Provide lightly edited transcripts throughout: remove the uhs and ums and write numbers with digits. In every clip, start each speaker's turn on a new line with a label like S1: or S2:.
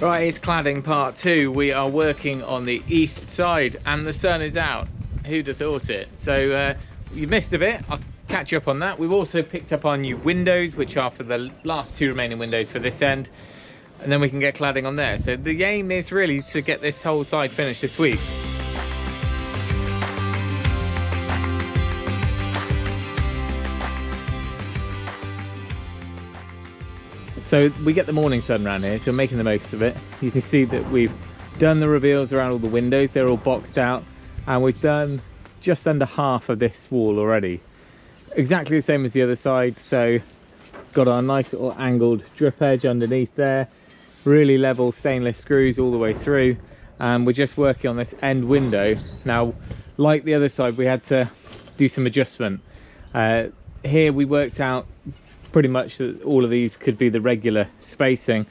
S1: Right, it's cladding part 2. We are working on the east side and the sun is out. Who'd have thought it? So you missed a bit. I'll catch you up on that. We've also picked up our new windows, which are for the last 2 remaining windows for this end. And then we can get cladding on there. So the aim is really to get this whole side finished this week. So we get the morning sun around here, so we're making the most of it. You can see that we've done the reveals around all the windows. They're all boxed out, and we've done just under half of this wall already. Exactly the same as the other side. So got our nice little angled drip edge underneath there, really level stainless screws all the way through, and we're just working on this end window. Now, like the other side, we had to do some adjustment. Here we worked out pretty much that all of these could be the regular spacing,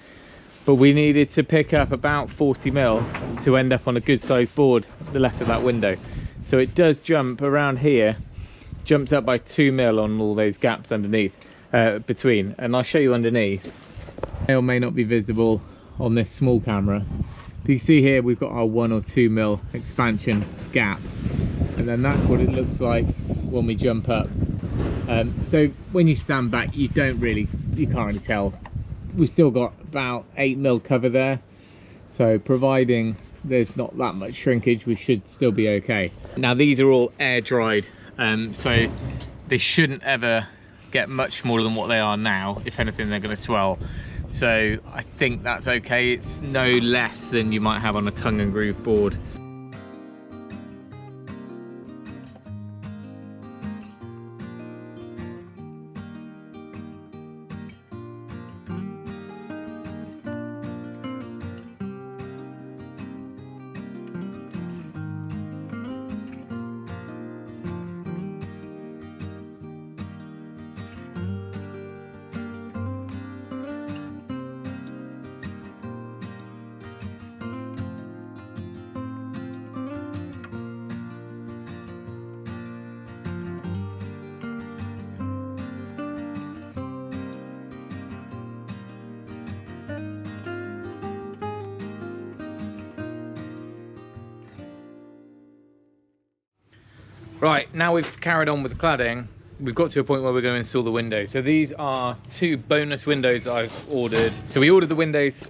S1: but we needed to pick up about 40mm to end up on a good sized board at the left of that window. So it does jump around here, jumps up by 2mm on all those gaps underneath, between, and I'll show you underneath. May or may not be visible on this small camera, but you see here we've got our 1 or 2mm expansion gap, and then that's what it looks like when we jump up. So when you stand back, you can't really tell. We've still got about 8mm cover there, so providing there's not that much shrinkage, we should still be okay. Now these are all air dried, so they shouldn't ever get much smaller than what they are now. If anything, they're going to swell, so I think that's okay. It's no less than you might have on a tongue and groove board. Right, now we've carried on with the cladding, we've got to a point where we're going to install the windows. So these are 2 bonus windows I've ordered. So we ordered the windows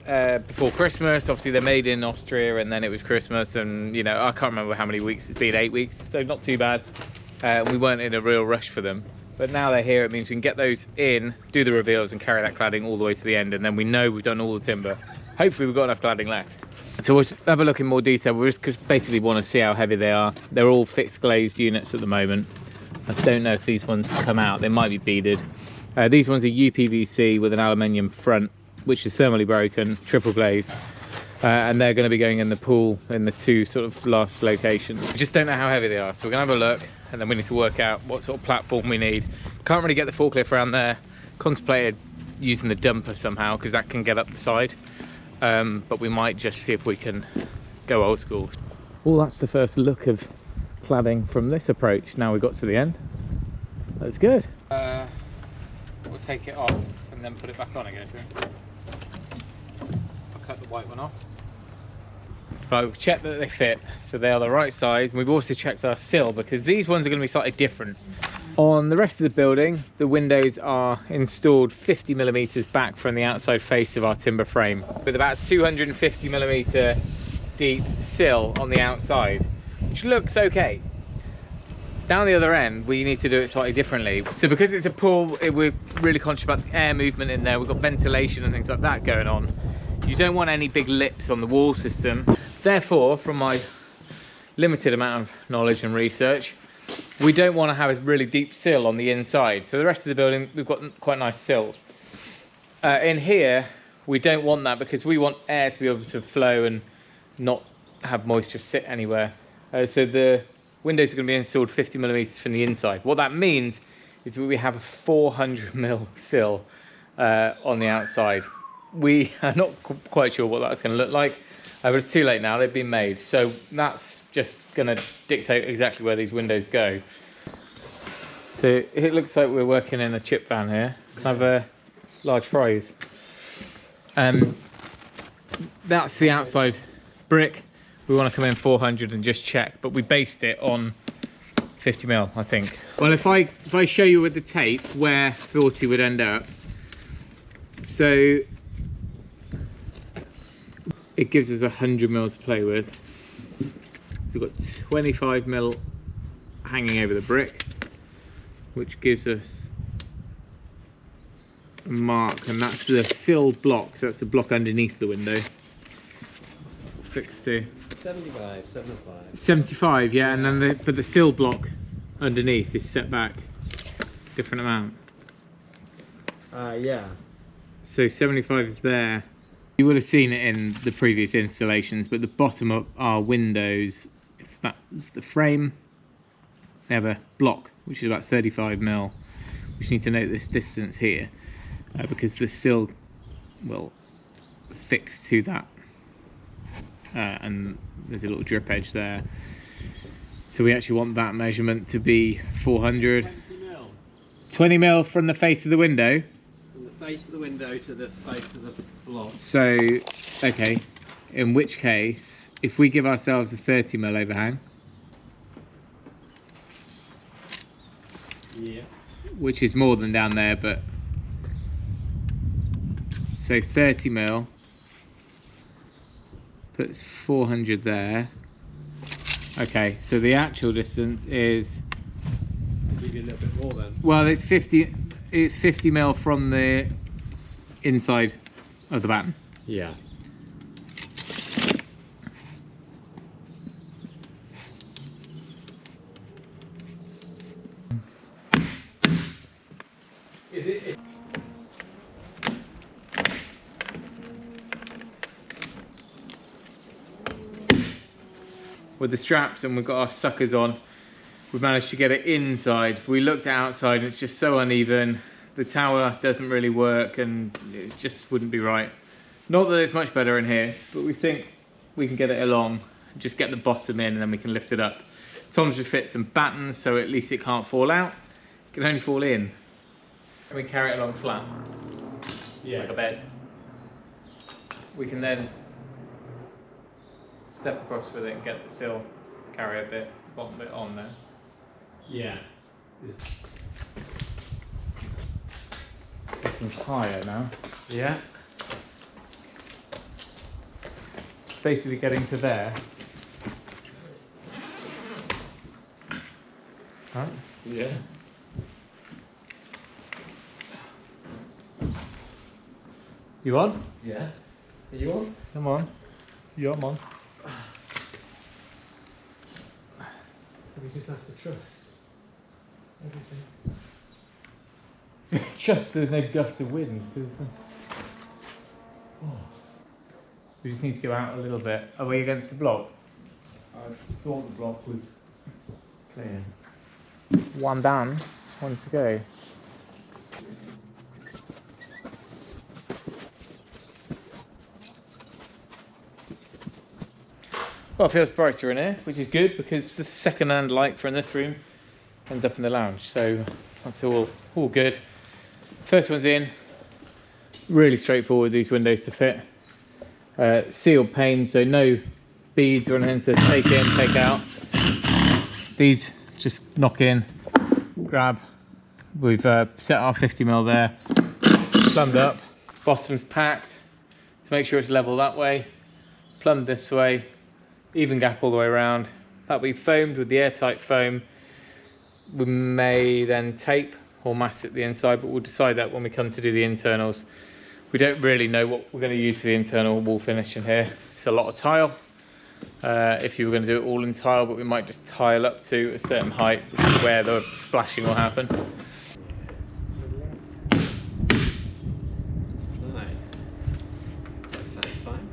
S1: before Christmas. Obviously they're made in Austria, and then it was Christmas, and you know, I can't remember how many weeks it's been, 8 weeks, so not too bad. We weren't in a real rush for them, but now they're here. It means we can get those in, do the reveals, and carry that cladding all the way to the end, and then we know we've done all the timber. Hopefully we've got enough cladding left. So we'll have a look in more detail. We just basically want to see how heavy they are. They're all fixed glazed units at the moment. I don't know if these ones come out. They might be beaded. These ones are UPVC with an aluminium front, which is thermally broken, triple glazed. And they're going to be going in the pool in the 2 sort of last locations. We just don't know how heavy they are. So we're going to have a look, and then we need to work out what sort of platform we need. Can't really get the forklift around there. Contemplated using the dumper somehow, because that can get up the side. But we might just see if we can go old school. Well, that's the first look of cladding from this approach. Now we've got to the end. That's good. We'll take it off and then put it back on again. I'll cut the white one off. Right, we've checked that they fit, so they are the right size. We've also checked our sill, because these ones are going to be slightly different. On the rest of the building, the windows are installed 50mm back from the outside face of our timber frame, with about 250mm deep sill on the outside, which looks okay. Down the other end, we need to do it slightly differently. So because it's a pool, we're really conscious about the air movement in there. We've got ventilation and things like that going on. You don't want any big lips on the wall system. Therefore, from my limited amount of knowledge and research, we don't want to have a really deep sill on the inside. So the rest of the building, we've got quite nice sills. In here, we don't want that, because we want air to be able to flow and not have moisture sit anywhere. So the windows are going to be installed 50mm from the inside. What that means is we have a 400mm sill on the outside. We are not quite sure what that's going to look like, but it's too late now. They've been made, so that's just going to dictate exactly where these windows go. So it looks like we're working in a chip van here. Have a large fries. that's the outside brick. We want to come in 400 and just check, but we based it on 50mm, I think. Well, if I show you with the tape where 40 would end up, so it gives us 100mm to play with. So we've got 25mm hanging over the brick, which gives us a mark, and that's the sill block, so that's the block underneath the window. Fixed to 75, yeah, and then but the sill block underneath is set back different amount.
S2: Yeah.
S1: So 75 is there. You would have seen it in the previous installations, but the bottom of our windows, if that's the frame, they have a block which is about 35mm. We just need to note this distance here because the sill will fix to that. And there's a little drip edge there, so we actually want that measurement to be 400. 20mm from the face of the window.
S2: From the face of the window to the face of the block.
S1: So, okay, in which case, if we give ourselves a 30mm overhang,
S2: yeah,
S1: which is more than down there, but so 30mm. Puts 400 there. Okay, so the actual distance is,
S2: maybe a little bit more then.
S1: well, it's 50mm from the inside of the batten.
S2: Yeah.
S1: Is it? With the straps, and we've got our suckers on, we've managed to get it inside. We looked outside and it's just so uneven. The tower doesn't really work and it just wouldn't be right. Not that it's much better in here, but we think we can get it along, just get the bottom in and then we can lift it up. Tom's just fit some battens so at least it can't fall out. It can only fall in. We carry it along flat, like a bed. We can then step across with it and get the sill, carry a bit, bottom bit on there.
S2: Yeah.
S1: Looking higher now.
S2: Yeah.
S1: Basically getting to there. Huh?
S2: Yeah.
S1: You on?
S2: Yeah. Are you on?
S1: Come on. You're on.
S2: So we just have to trust everything.
S1: Just there's no gusts of wind. We just need to go out a little bit. Are we against the block?
S2: I thought the block was clear.
S1: One down, one to go. Well, it feels brighter in here, which is good because the second-hand light from this room ends up in the lounge. So that's all good. First one's in. Really straightforward, these windows to fit. Sealed panes, so no beads or anything to take in, take out. These just knock in, grab. We've set our 50mm there, plumbed up. Bottom's packed to make sure it's level that way. Plumbed this way, even gap all the way around. That'll be foamed with the airtight foam. We may then tape or mask it the inside, but we'll decide that when we come to do the internals. We don't really know what we're going to use for the internal wall finish in here. It's a lot of tile. If you were going to do it all in tile, but we might just tile up to a certain height, which is where the splashing will happen.
S2: Nice. That's satisfying.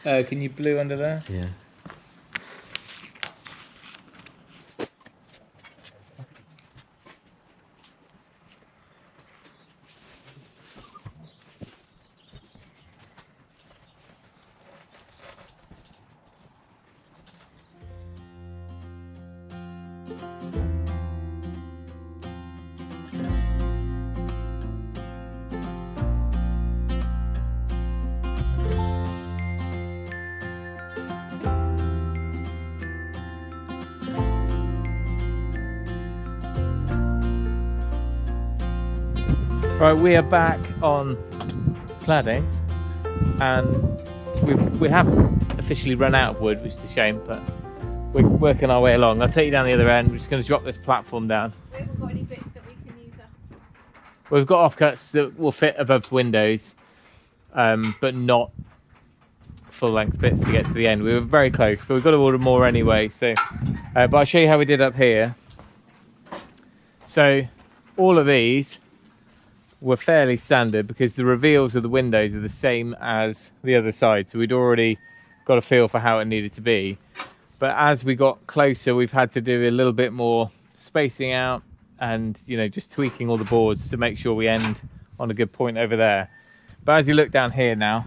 S1: Can you blue under there?
S3: Yeah.
S1: Right, we are back on cladding, and we have officially run out of wood, which is a shame, but we're working our way along. I'll take you down the other end. We're just going to drop this platform down.
S4: We haven't got any bits that we can use up.
S1: We've got offcuts that will fit above windows, but not full-length bits to get to the end. We were very close, but we've got to order more anyway. So, but I'll show you how we did up here. So, all of these were fairly standard because the reveals of the windows are the same as the other side, so we'd already got a feel for how it needed to be. But as we got closer, we've had to do a little bit more spacing out and, you know, just tweaking all the boards to make sure we end on a good point over there. But as you look down here now,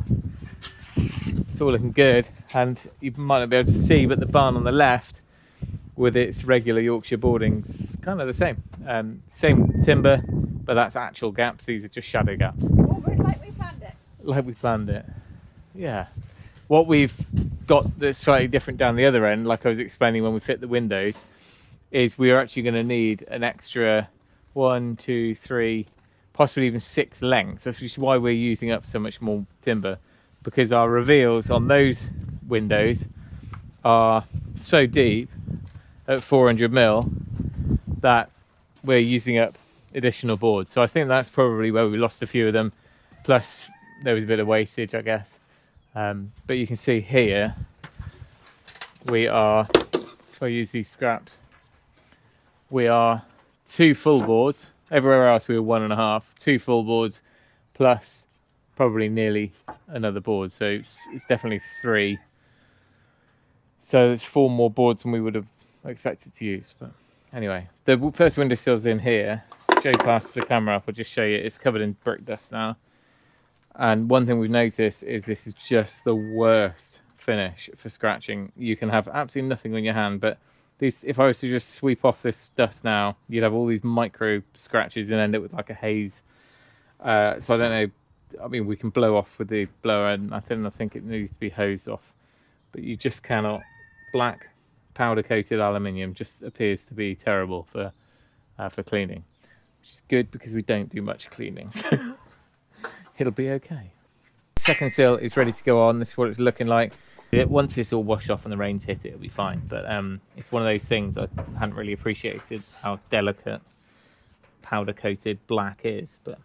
S1: it's all looking good, and you might not be able to see, but the barn on the left with its regular Yorkshire boarding's kind of the same. Same timber, but that's actual gaps. These are just shadow gaps.
S4: Almost like we planned it.
S1: Like we planned it. Yeah. What we've got that's slightly different down the other end, like I was explaining when we fit the windows, is we're actually going to need an extra 1, 2, 3, possibly even 6 lengths. That's just why we're using up so much more timber, because our reveals on those windows are so deep at 400 mil that we're using up additional boards. So I think that's probably where we lost a few of them, plus there was a bit of wastage, I guess. But you can see here we are, if I use these scraps, we are 2 full boards. Everywhere else we were 1.5, 2 full boards plus probably nearly another board, so it's definitely 3. So there's 4 more boards than we would have expected to use. But anyway, the first windowsill's in here. Joe passes the camera up, I'll just show you. It's covered in brick dust now. And one thing we've noticed is this is just the worst finish for scratching. You can have absolutely nothing on your hand, but these, if I was to just sweep off this dust now, you'd have all these micro scratches and end up with like a haze. So I don't know. I mean, we can blow off with the blower, and I think it needs to be hosed off. But you just cannot. Black powder coated aluminium just appears to be terrible for cleaning, which is good because we don't do much cleaning. So it'll be okay. Second sill is ready to go on. This is what it's looking like. Once it's all washed off and the rain's hit it, it'll be fine. But it's one of those things I hadn't really appreciated how delicate powder coated black is. But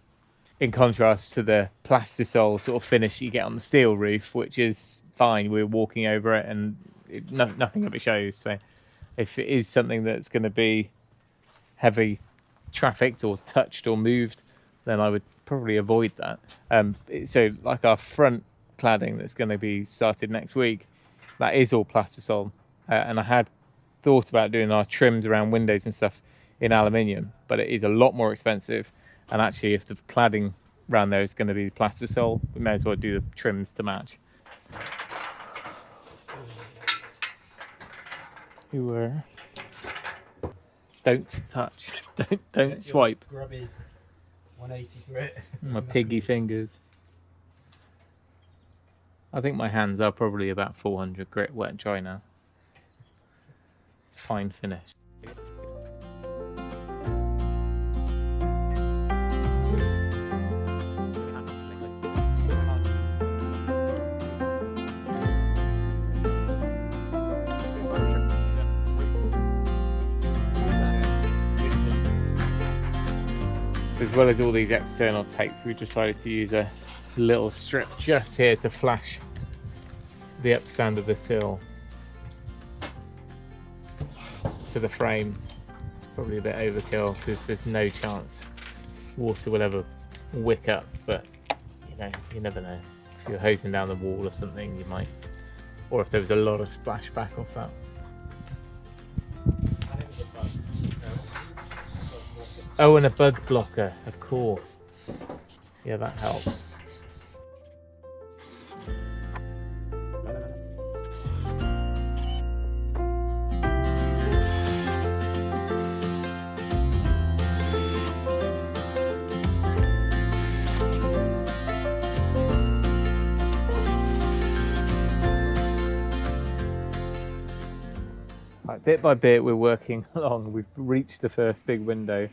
S1: in contrast to the plastisol sort of finish you get on the steel roof, which is fine. We're walking over it and nothing of it shows. So if it is something that's going to be heavy trafficked or touched or moved, then I would probably avoid that. So like our front cladding that's going to be started next week, that is all plastisol, and I had thought about doing our trims around windows and stuff in aluminium, but it is a lot more expensive, and actually if the cladding around there is going to be plastisol, we may as well do the trims to match. You were don't touch, don't swipe.
S3: Grubby 180 grit.
S1: My piggy fingers. I think my hands are probably about 400 grit, wet and dry now. Fine finish. So as well as all these external tapes, we decided to use a little strip just here to flash the upstand of the sill to the frame. It's probably a bit overkill because there's no chance water will ever wick up, but you know, you never know. If you're hosing down the wall or something, you might or if there was a lot of splashback off that.
S3: I think it's a bug.
S1: Oh, and a bug blocker, of course. Yeah, that helps. Right, bit by bit, we're working along. We've reached the first big window.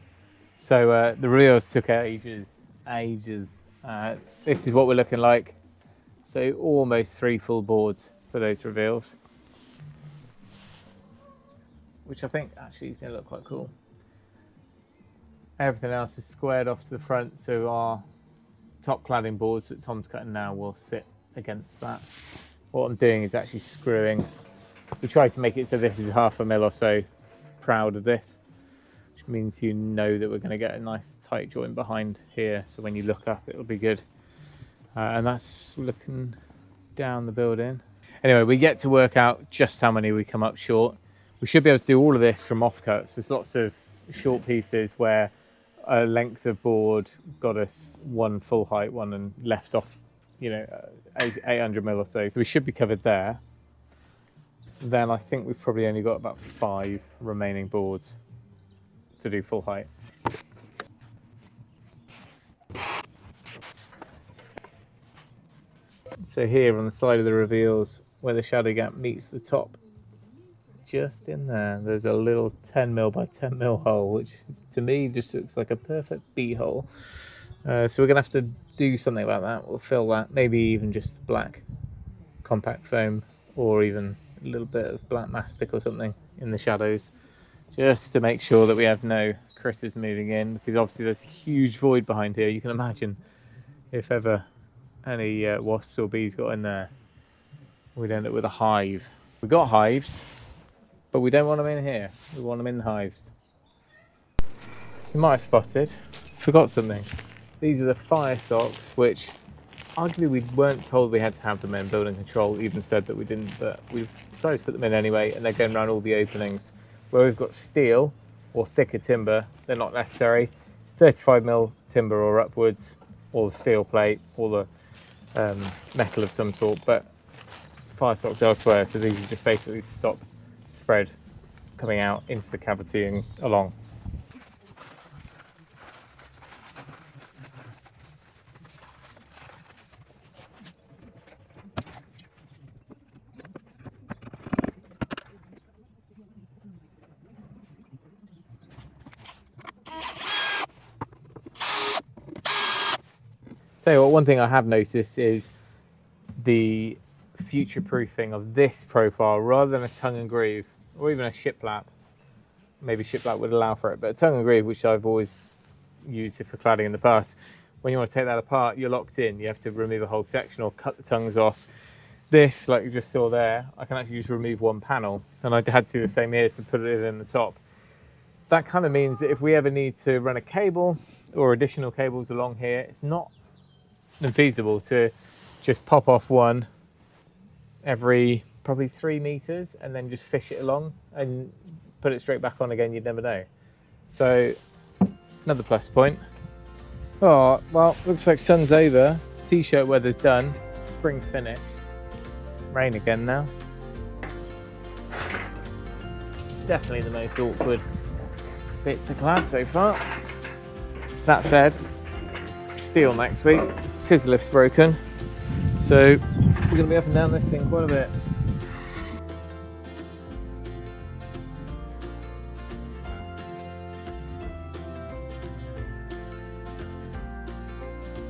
S1: So the reels took ages. This is what we're looking like. So almost 3 full boards for those reveals, which I think actually is going to look quite cool. Everything else is squared off to the front, so our top cladding boards that Tom's cutting now will sit against that. What I'm doing is actually screwing. We tried to make it so this is 1/2 mil or so. Proud of this, which means you know that we're going to get a nice tight joint behind here, so when you look up it'll be good. And that's looking down the building. Anyway, we get to work out just how many we come up short. We should be able to do all of this from offcuts. There's lots of short pieces where a length of board got us 1 full height one and left off, 800 mil or so. So we should be covered there. Then I think we've probably only got about 5 remaining boards to do full height. So here on the side of the reveals, where the shadow gap meets the top, just in there, there's a little 10 mil by 10 mil hole, which to me just looks like a perfect bee hole. So we're gonna have to do something about that. We'll fill that, maybe even just black compact foam, or even a little bit of black mastic or something in the shadows, just to make sure that we have no critters moving in, because obviously there's a huge void behind here. You can imagine if ever any wasps or bees got in there, we'd end up with a hive. We got hives, but we don't want them in here. We want them in the hives. You might have spotted, forgot something. These are the fire socks, which arguably we weren't told we had to have them in. Building control even said that we didn't, but we've decided to put them in anyway, and they're going around all the openings. Where we've got steel or thicker timber, they're not necessary. It's 35 mil timber or upwards, or the steel plate, or the metal of some sort, but fire socks elsewhere. So these are just basically to stop spread coming out into the cavity and along. Tell you what, one thing I have noticed is the future proofing of this profile, rather than a tongue and groove or even a shiplap. Maybe shiplap would allow for it, but a tongue and groove, which I've always used for cladding in the past, when you want to take that apart, you're locked in. You have to remove a whole section or cut the tongues off. This, like you just saw there, I can actually just remove one panel, and I had to do the same here to put it in the top. That kind of means that if we ever need to run a cable or additional cables along here, it's not infeasible to just pop off one every probably 3 meters and then just fish it along and put it straight back on again. You'd never know. So another plus point. Oh well, looks like sun's over, t-shirt weather's done, spring finish. Rain again now. Definitely the most awkward bit to clad so far. That said, steel next week. Scissor lift's broken, so we're going to be up and down this thing quite a bit.